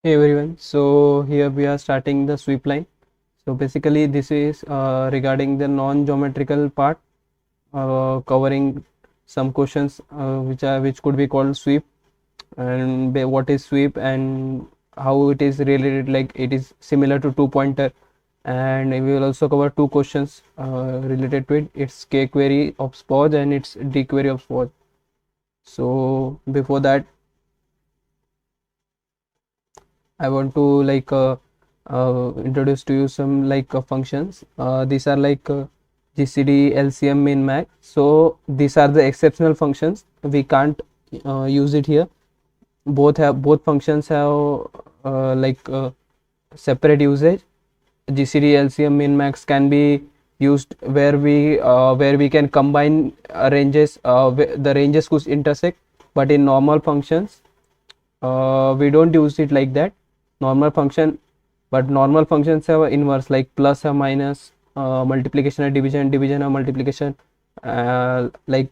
Hey everyone, so here we are starting the sweep line. So basically this is regarding the non-geometrical part, covering some questions which could be called sweep, and what is sweep and how it is related, like it is similar to two pointer. And we will also cover two questions related to it. It's k query of Spoj and it's d query of Spoj. So before that, I want to introduce to you some functions. These are GCD, LCM, min, max. So these are the exceptional functions. We can't use it here. Both functions have separate usage. GCD, LCM, min, max can be used where we can combine ranges. The ranges could intersect, but in normal functions we don't use it like that. Normal function, but normal functions have a inverse, like plus or minus, multiplication or division, division or multiplication, like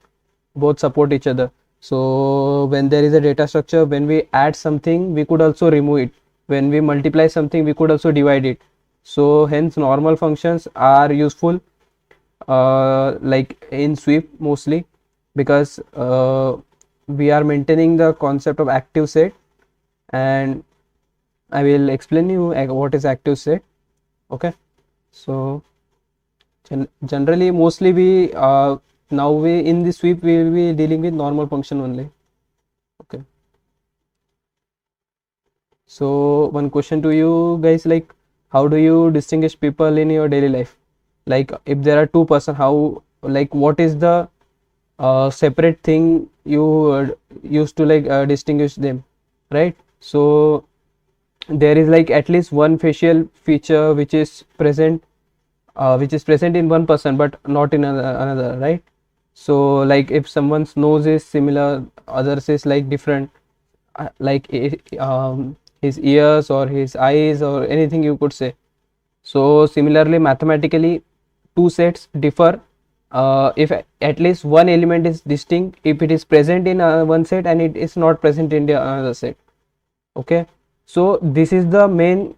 both support each other. So when there is a data structure, when we add something we could also remove it, when we multiply something we could also divide it. So hence normal functions are useful like in sweep mostly, because we are maintaining the concept of active set. And I will explain you what is active set. Okay, so generally mostly we now we in the sweep we will be dealing with normal function only. Okay, so one question to you guys, like how do you distinguish people in your daily life? Like if there are two person, how, like what is the separate thing you used to distinguish them, right? So there is like at least one facial feature which is present in one person but not in another, right? So like if someone's nose is similar, others is like different, his ears or his eyes or anything you could say. So similarly mathematically two sets differ if at least one element is distinct if it is present in one set and it is not present in the another set. Okay, so this is the main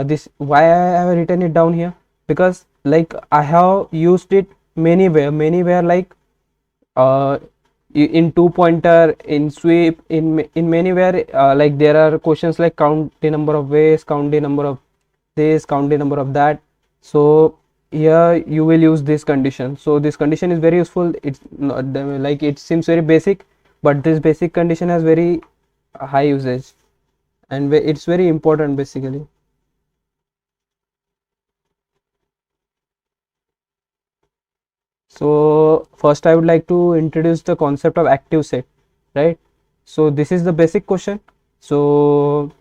this why I have written it down here, because like I have used it many where like uh, in two pointer, in sweep, in many where like there are questions like count the number of ways, count the number of this, count the number of that. So here you will use this condition. So this condition is very useful. It's not like it seems very basic, but this basic condition has very high usage and it's very important basically. So first I would like to introduce the concept of active set, right? So this is the basic question. So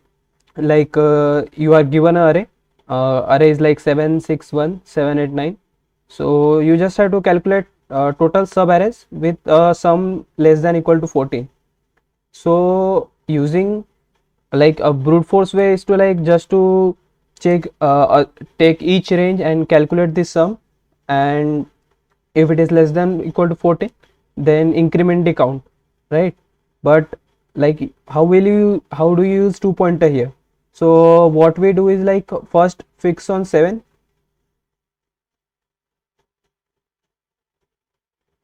you are given an array, array is like 7 6 1 7 8 9. So you just have to calculate total sub arrays with sum less than equal to 14. So using like a brute force way is to like just to check take each range and calculate the sum, and if it is less than equal to 14 then increment the count, right? But like how do you use two pointer here? So what we do is like first fix on 7.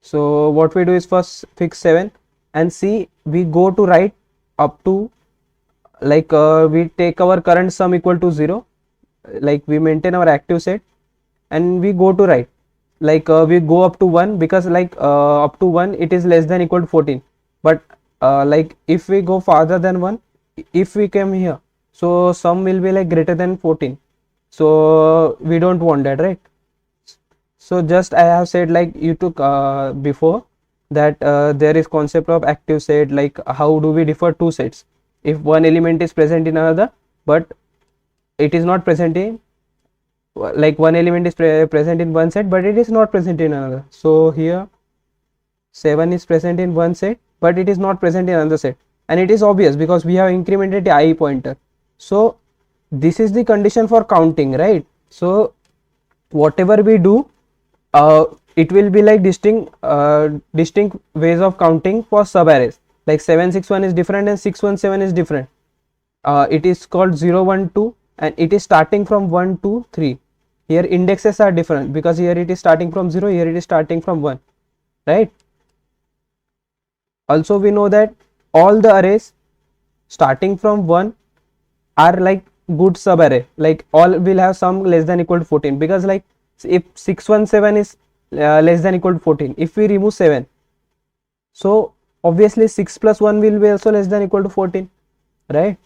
So what we do is first fix 7 and see we go to right up to we take our current sum equal to 0, like we maintain our active set and we go to right, we go up to 1 because up to 1 it is less than equal to 14. But like if we go farther than 1, if we came here, so sum will be like greater than 14, so we don't want that, right? So just I have said like you took before that there is concept of active set, like how do we differ two sets if one element is present in another but it is not present in, like one element is present in one set but it is not present in another. So here 7 is present in one set but it is not present in another set, and it is obvious because we have incremented the I pointer. So this is the condition for counting, right? So whatever we do, it will be like distinct ways of counting for sub arrays, like 761 is different and 617 is different. it is called 0 1 2 and it is starting from 1 2 3. Here indexes are different because here it is starting from 0, here it is starting from 1, right? Also we know that all the arrays starting from 1 are like good sub array, like all will have sum less than equal to 14, because like if 617 is less than equal to 14, if we remove 7, so obviously 6 plus 1 will be also less than equal to 14, right?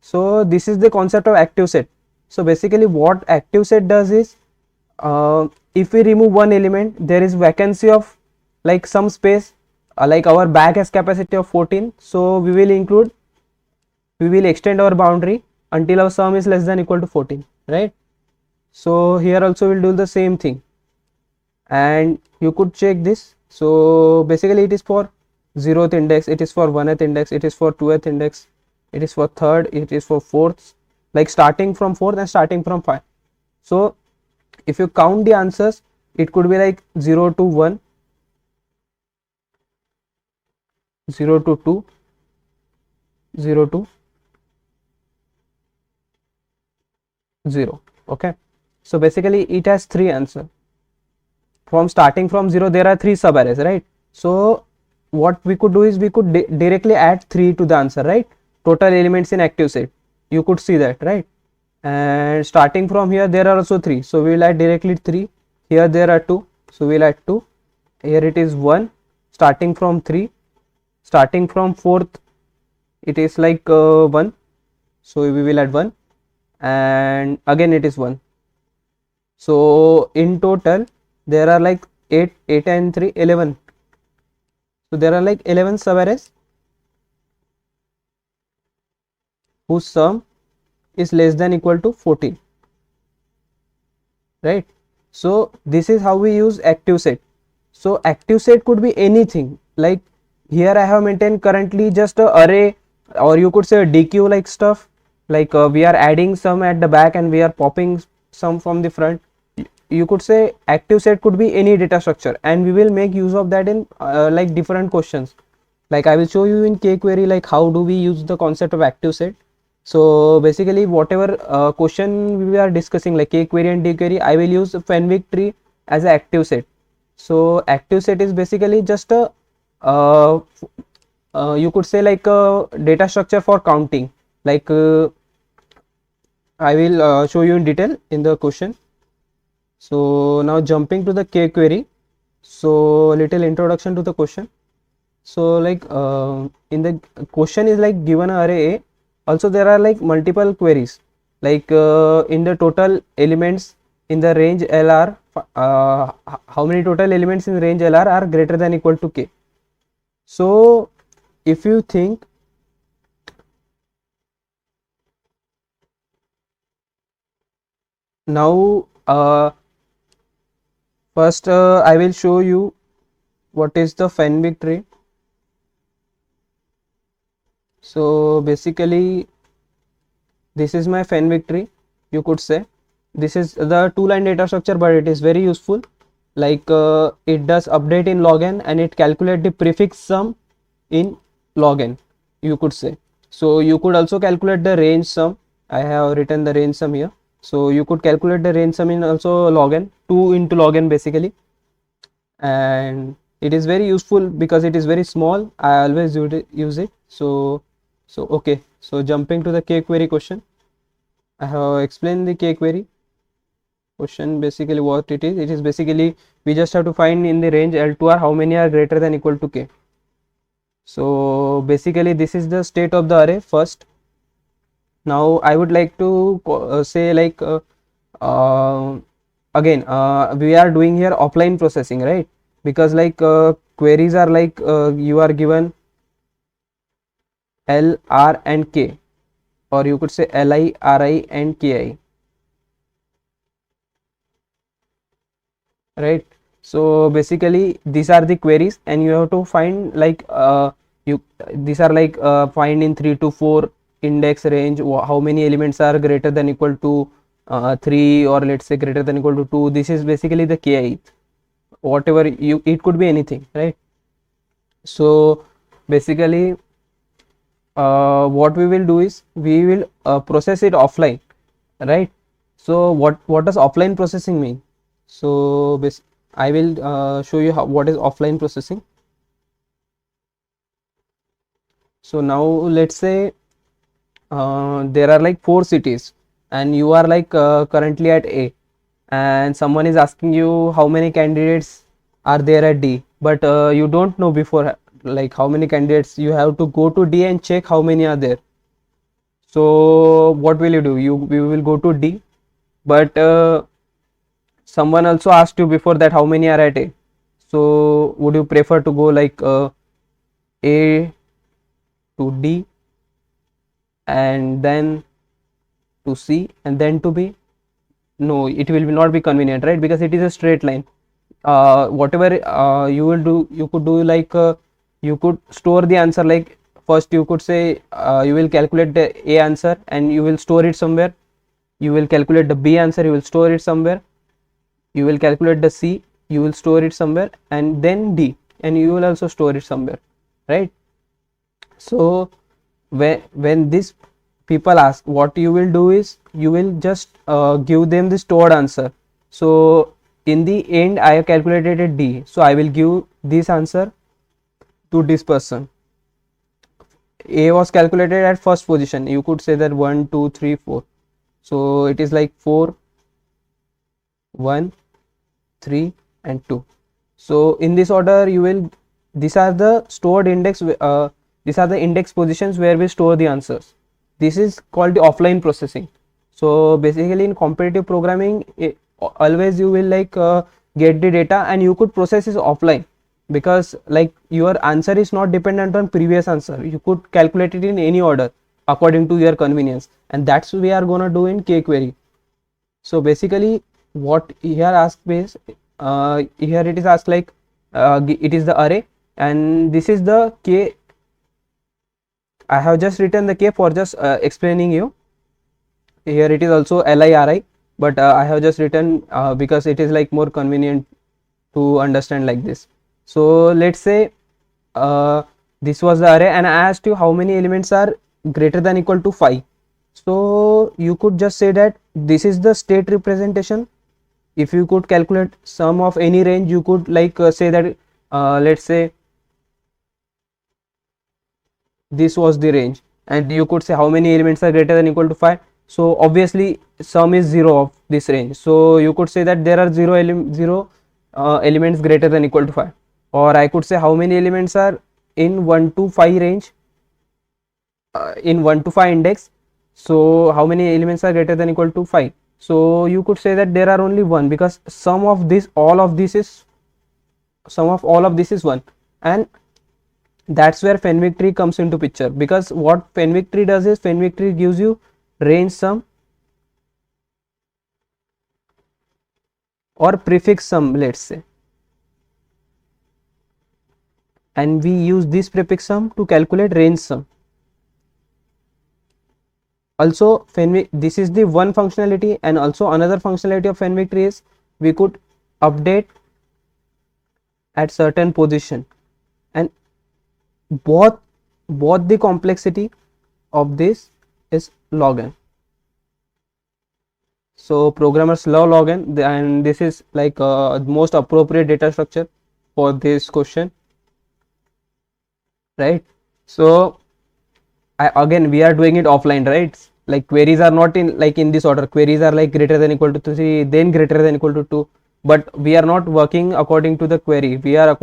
So this is the concept of active set. So basically what active set does is, if we remove one element, there is vacancy of like some space, like our bag has capacity of 14, so we will extend our boundary until our sum is less than equal to 14, right? So here also we'll do the same thing, and you could check this. So basically it is for 0th index, it is for 1th index, it is for 2th index, it is for 3rd, it is for 4th, like starting from 4th and starting from 5. So if you count the answers, it could be like 0 to 1, 0 to 2, 0 to 0. Okay, so basically it has 3 answers. From starting from 0 there are 3 sub arrays, right? So what we could do is we could directly add 3 to the answer, right? Total elements in active set, you could see that, right? And starting from here there are also 3, so we will add directly 3. Here there are 2, so we will add 2. Here it is 1, starting from 3, starting from 4th it is like 1, so we will add 1, and again it is 1. So in total there are like 8 and 3 11, so there are like 11 sub arrays whose sum is less than equal to 14, right? So this is how we use active set. So active set could be anything, like here I have maintained currently just a array, or you could say a DQ like stuff, like we are adding some at the back and we are popping some from the front. You could say active set could be any data structure, and we will make use of that in like different questions. Like I will show you in kQuery like how do we use the concept of active set. So basically whatever question we are discussing like kQuery and dQuery, I will use Fenwick tree as an active set. So active set is basically just a you could say like a data structure for counting, like I will show you in detail in the question. So now jumping to the kQuery, so little introduction to the question. So like in the question is like given an array A, also there are like multiple queries, like in the total elements in the range LR, how many total elements in range LR are greater than equal to K. So if you think now first I will show you what is the Fenwick tree. So basically this is my Fenwick tree, you could say. This is the 2-line data structure, but it is very useful, like it does update in log n and it calculate the prefix sum in log n, you could say. So you could also calculate the range sum. I have written the range sum here, so you could calculate the range sum in also log n, 2 into log n basically, and it is very useful because it is very small. I always use it. So okay, so jumping to the kQuery question, I have explained the kQuery question. Basically what it is basically we just have to find in the range L2R how many are greater than equal to K. So basically this is the state of the array first. Now I would like to say like again we are doing here offline processing, right? Because like queries are like you are given L, R and K, or you could say Li, Ri and Ki, right? So basically these are the queries and you have to find like these are like find in 3 to 4 index range how many elements are greater than equal to 3, or let's say greater than equal to 2. This is basically the Ki, whatever it could be anything, right? So basically what we will do is we will process it offline, right? So what does offline processing mean? So I will show you what is offline processing. So now let's say there are like 4 cities and you are like currently at A, and someone is asking you how many candidates are there at D, but you don't know before like how many candidates. You have to go to D and check how many are there. So what will you do? You will go to D, but someone also asked you before that how many are at A. So would you prefer to go like A to D and then to C and then to B? No, it will not be convenient, right? Because it is a straight line. Whatever you will do, you could do like you could store the answer. Like first you could say you will calculate the A answer and you will store it somewhere. You will calculate the B answer, you will store it somewhere. You will calculate the C, you will store it somewhere, and then D, and you will also store it somewhere, right? So when this people ask, what you will do is you will just give them the stored answer. So in the end I have calculated a D, so I will give this answer to this person. A was calculated at first position, you could say that 1 2 3 4, so it is like 4 1 3 and 2. So in this order you will, these are the stored index, these are the index positions where we store the answers. This is called the offline processing. So basically in competitive programming always you will like get the data and you could process it offline, because like your answer is not dependent on previous answer. You could calculate it in any order according to your convenience, and that's we are gonna do in K-query. So basically what here asked is here it is asked like it is the array and this is the K. I have just written the K for just explaining you. Here it is also LIRI, but I have just written because it is like more convenient to understand like this. So let's say this was the array and I asked you how many elements are greater than equal to 5. So you could just say that this is the state representation. If you could calculate sum of any range, you could like say that let's say this was the range, and you could say how many elements are greater than equal to 5. So obviously sum is 0 of this range, so you could say that there are 0 elements greater than equal to 5. Or I could say how many elements are in 1 to 5 range, in 1 to 5 index. So how many elements are greater than equal to 5? So you could say that there are only 1, because sum of this all of this is 1, and that's where Fenwick tree comes into picture. Because what Fenwick tree does is Fenwick tree gives you range sum or prefix sum, let's say, and we use this prefix sum to calculate range sum. Also Fenwick, this is the one functionality, and also another functionality of Fenwick tree is we could update at certain position, and both the complexity of this is log n. So programmers love log n, and this is like most appropriate data structure for this question, right? So again we are doing it offline, right? Like queries are not in like in this order. Queries are like greater than equal to 3, then greater than equal to 2, but we are not working according to the query. We are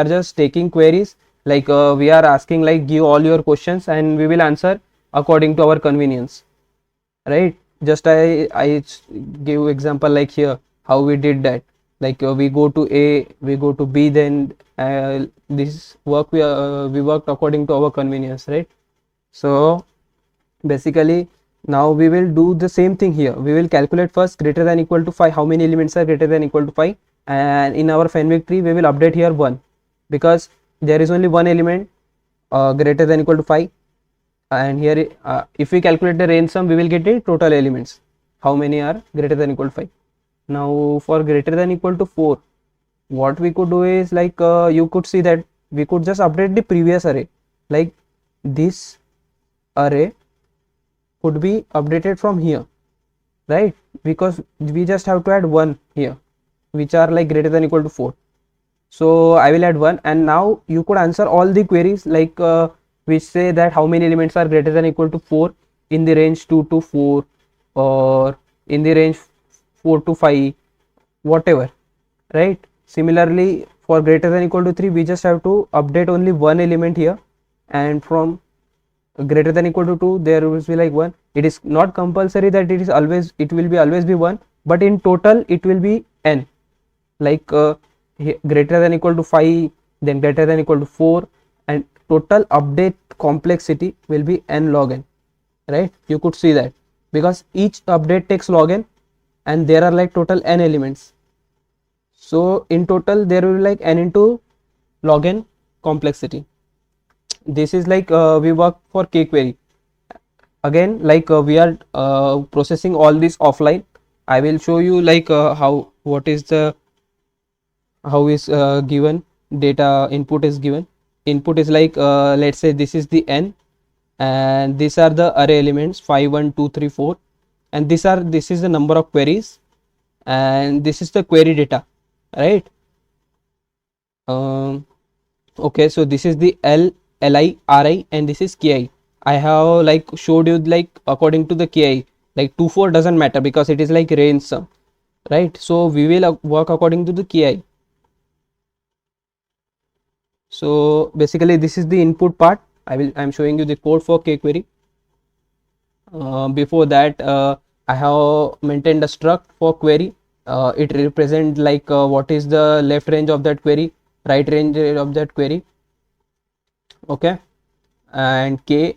just taking queries, like we are asking like give all your questions and we will answer according to our convenience, right? Just I give example like here how we did that. Like we go to A, we go to B, then this work we worked according to our convenience, right? So basically now we will do the same thing here. We will calculate first greater than equal to 5, how many elements are greater than equal to 5, and in our Fenwick tree we will update here 1, because there is only one element greater than equal to 5, and here if we calculate the range sum we will get the total elements, how many are greater than equal to 5. Now for greater than equal to 4, what we could do is like you could see that we could just update the previous array. Like this array could be updated from here, right? Because we just have to add 1 here, which are like greater than equal to 4. So I will add 1, and now you could answer all the queries like which say that how many elements are greater than equal to 4 in the range 2 to 4 or in the range 4 to 5, whatever, right? Similarly, for greater than equal to 3, we just have to update only one element here, and from greater than equal to 2 there will be like 1. It is not compulsory that it will be always be 1, but in total it will be n, like greater than equal to 5, then greater than equal to 4, and total update complexity will be n log n, right? You could see that because each update takes log n and there are like total n elements. So in total there will be like n into log n complexity. This is like we work for kquery. Again, like we are processing all this offline. I will show you like what is the how is given data input is given. Input is like let's say this is the n, and these are the array elements 5 1 2 3 4, and this is the number of queries, and this is the query data, right? Okay, so this is the li ri and this is ki. I have like showed you like according to the ki, like 2 4 doesn't matter because it is like range sum, right? So we will work according to the ki. So basically this is the input part. I'm showing you the code for kquery. Before that I have maintained a struct for query. It represent like what is the left range of that query, right range of that query, okay, and k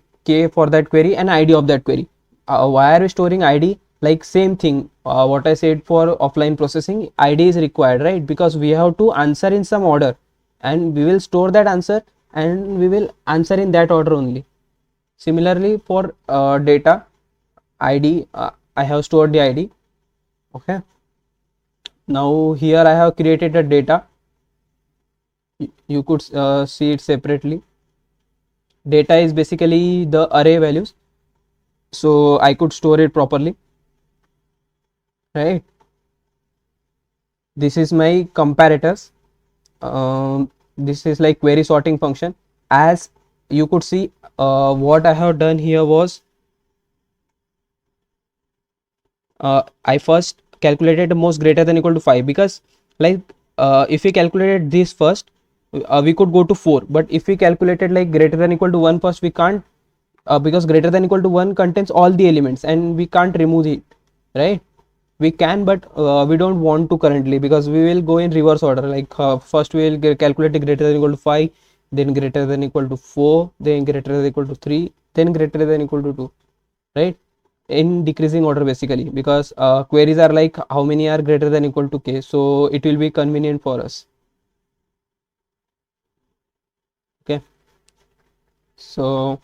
for that query and id of that query. Why are we storing id? Like same thing what I said for offline processing, id is required, right? Because we have to answer in some order and we will store that answer and we will answer in that order only. Similarly for data id, I have stored the id, okay. Now here I have created a data. You could see it separately. Data is basically the array values, so I could store it properly, right? This is my comparators. This is like query sorting function. As you could see, what I have done here was I first calculated the most greater than equal to 5, because like if we calculated this first, we could go to 4, but if we calculated like greater than equal to 1 first, we can't, because greater than equal to 1 contains all the elements and we can't remove it, right? We can, but we don't want to currently, because we will go in reverse order. Like first we will calculate greater than equal to 5, then greater than equal to 4, then greater than equal to 3, then greater than equal to 2, right? In decreasing order basically, because queries are like how many are greater than equal to k, so it will be convenient for us, okay. So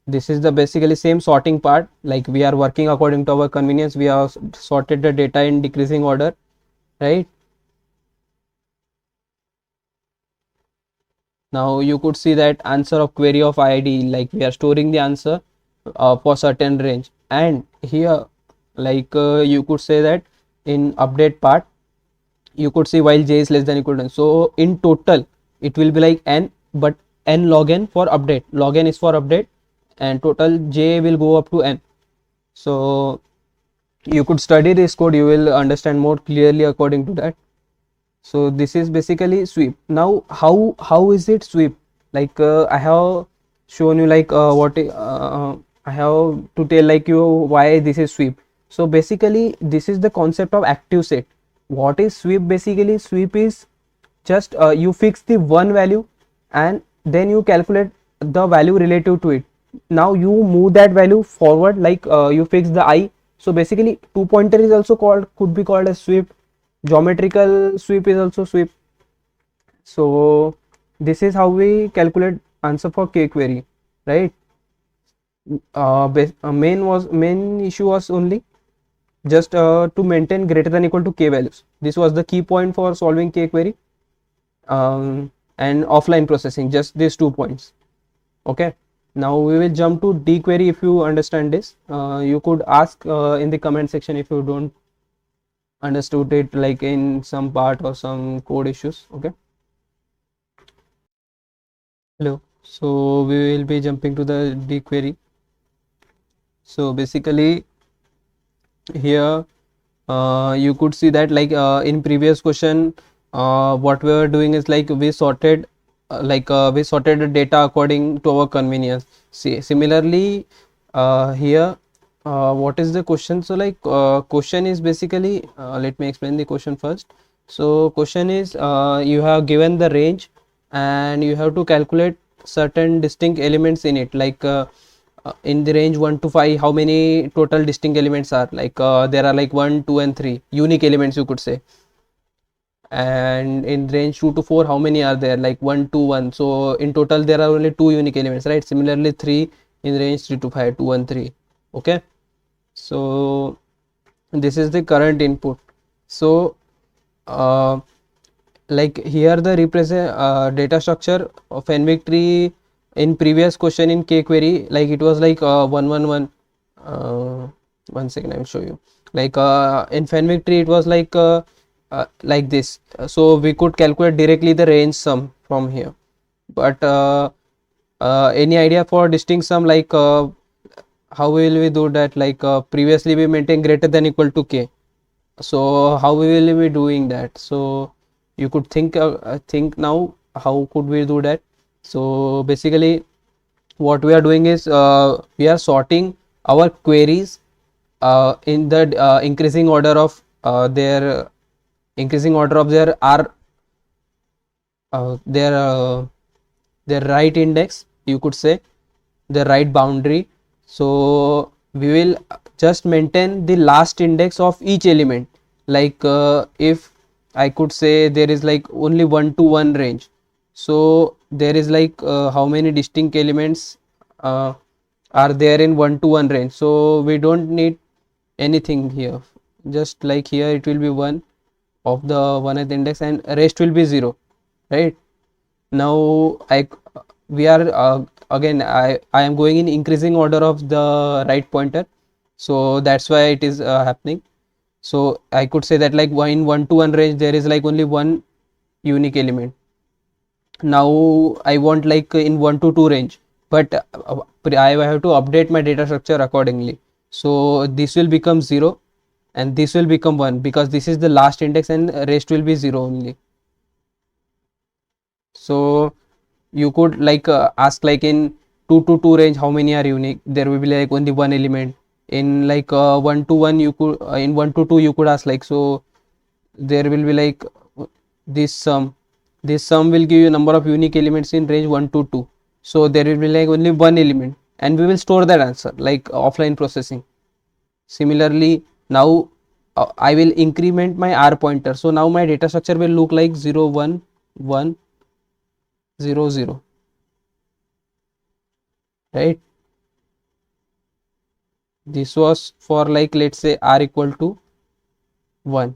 this is the basically same sorting part, like we are working according to our convenience. We have sorted the data in decreasing order, right? Now you could see that answer of query of id, like we are storing the answer for certain range, and here like you could say that in update part you could see while j is less than equal to n, so in total it will be like n, but n log n for update, log n is for update, and total j will go up to n. So you could study this code, you will understand more clearly according to that. So this is basically sweep. Now how is it sweep? Like I have shown you like what I have to tell like you why this is sweep. So basically this is the concept of active set. What is sweep? Basically sweep is just you fix the one value and then you calculate the value relative to it. Now you move that value forward, like you fix the I. So basically 2 pointer is also could be called as sweep. Geometrical sweep is also sweep. So this is how we calculate answer for kquery, right? Main issue was only just to maintain greater than equal to k values. This was the key point for solving kquery and offline processing, just these 2 points. Okay, now we will jump to D query. If you understand this, you could ask in the comment section if you don't understood it, like in some part or some code issues. Okay, hello. So we will be jumping to the D query. So basically here you could see that like in previous question what we were doing is like we sorted we sorted the data according to our convenience. See, similarly here what is the question? So like question is basically let me explain the question first. So question is you have given the range and you have to calculate certain distinct elements in it, like in the range 1 to 5 how many total distinct elements are, like there are like 1, 2 and 3 unique elements, you could say. And in range 2 to 4 how many are there, like 1, 2, 1. So in total there are only 2 unique elements, right? Similarly 3 in range 3 to 5, 2 and 3. Okay, so this is the current input. So uh, like here the represent data structure of Fenwick tree in previous question in K query, like it was like 111 one second, I'll show you. Like in Fenwick tree it was like this. So we could calculate directly the range sum from here. But any idea for distinct sum, like how will we do that? Like previously we maintain greater than equal to K. So how we will be doing that? So you could think now how could we do that? So basically what we are doing is we are sorting our queries in the increasing order of their r uh, their uh, their right index, you could say, the right boundary. So we will just maintain the last index of each element. Like if I could say there is like only 1 to 1 range, so there is like how many distinct elements uh, are there in 1 to 1 range. So we don't need anything here, just like here it will be 1 of the 1th index and rest will be 0, right? Now we are again I am going in increasing order of the right pointer, so that's why it is happening. So I could say that like in 1 to 1 range there is like only one unique element. Now I want like in 1 to 2 range, but I have to update my data structure accordingly. So this will become 0 and this will become 1 because this is the last index and rest will be 0 only. So you could like ask like in 2 to 2 range how many are unique, there will be like only one element. In like 1 to 1 you could in 1 to 2 you could ask like, so there will be like this sum. This sum will give you number of unique elements in range 1 to 2. So there will be like only one element and we will store that answer like offline processing. Similarly now I will increment my r pointer, so now my data structure will look like 0 1 1 0 0, right? This was for like let's say r equal to 1,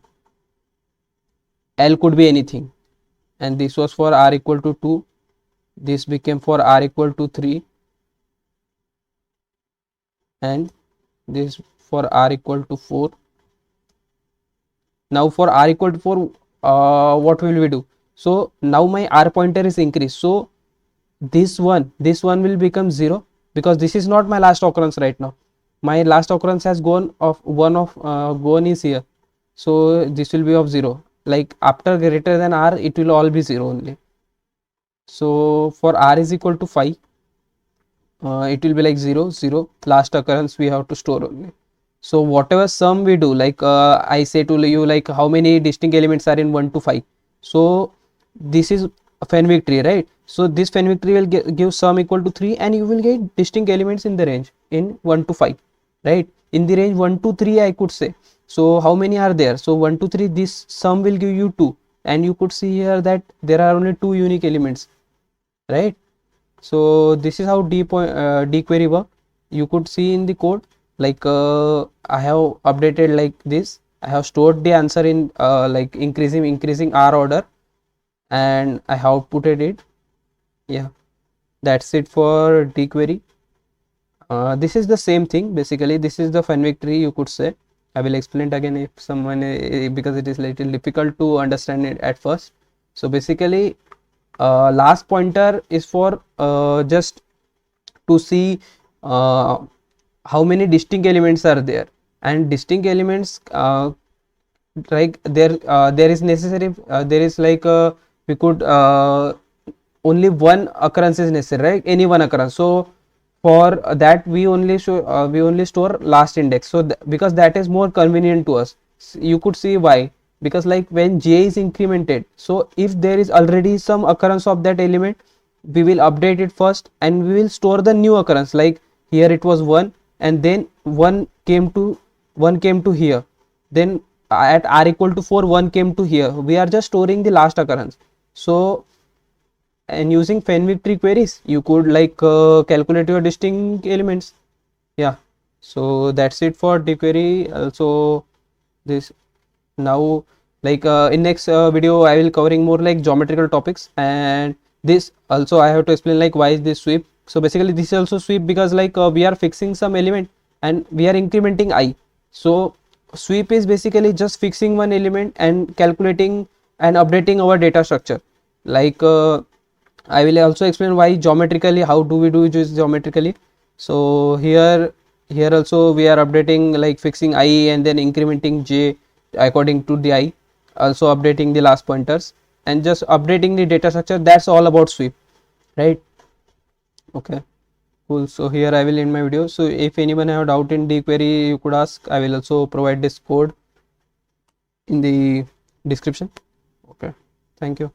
L could be anything, and this was for r equal to 2, this became for r equal to 3, and this for r equal to 4. Now for r equal to 4 what will we do? So now my r pointer is increased, so this one will become 0 because this is not my last occurrence right now. My last occurrence has gone of one of gone is here, so this will be of 0. Like after greater than r it will all be 0 only. So for r is equal to 5 it will be like 0 0, last occurrence we have to store only. So whatever sum we do, like I say to you like how many distinct elements are in 1 to 5. So this is a Fenwick tree, right? So this Fenwick tree will give sum equal to 3 and you will get distinct elements in the range in 1 to 5, right? In the range 1 to 3 I could say. So how many are there? So 1 to 3, this sum will give you 2, and you could see here that there are only 2 unique elements, right? So this is how D query work. You could see in the code, like I have updated like this. I have stored the answer in like increasing r order, and I have outputted it. Yeah, that's it for dQuery. This is the same thing. Basically this is the Fenwick tree, you could say. I will explain it again if someone because it is little difficult to understand it at first. So basically last pointer is for just to see how many distinct elements are there, and distinct elements like there is necessary there is like we could only one occurrence is necessary, right? Any one occurrence. So for that we only show we only store last index. So because that is more convenient to us. You could see why, because like when j is incremented, so if there is already some occurrence of that element, we will update it first and we will store the new occurrence. Like here it was 1 and then 1 came to here, then at r equal to 4 1 came to here. We are just storing the last occurrence. So and using Fenwick tree queries you could like calculate your distinct elements. Yeah, so that's it for dQuery. Also this now like in next video I will covering more like geometrical topics, and this also I have to explain like why is this sweep. So basically this is also sweep because like we are fixing some element and we are incrementing I. So sweep is basically just fixing one element and calculating and updating our data structure. Like I will also explain why geometrically, how do we do this geometrically. So here also we are updating like fixing I and then incrementing j according to the I, also updating the last pointers and just updating the data structure. That's all about sweep, right? Okay, cool. So here I will end my video. So if anyone have doubt in dQuery, you could ask. I will also provide this code in the description. Okay, thank you.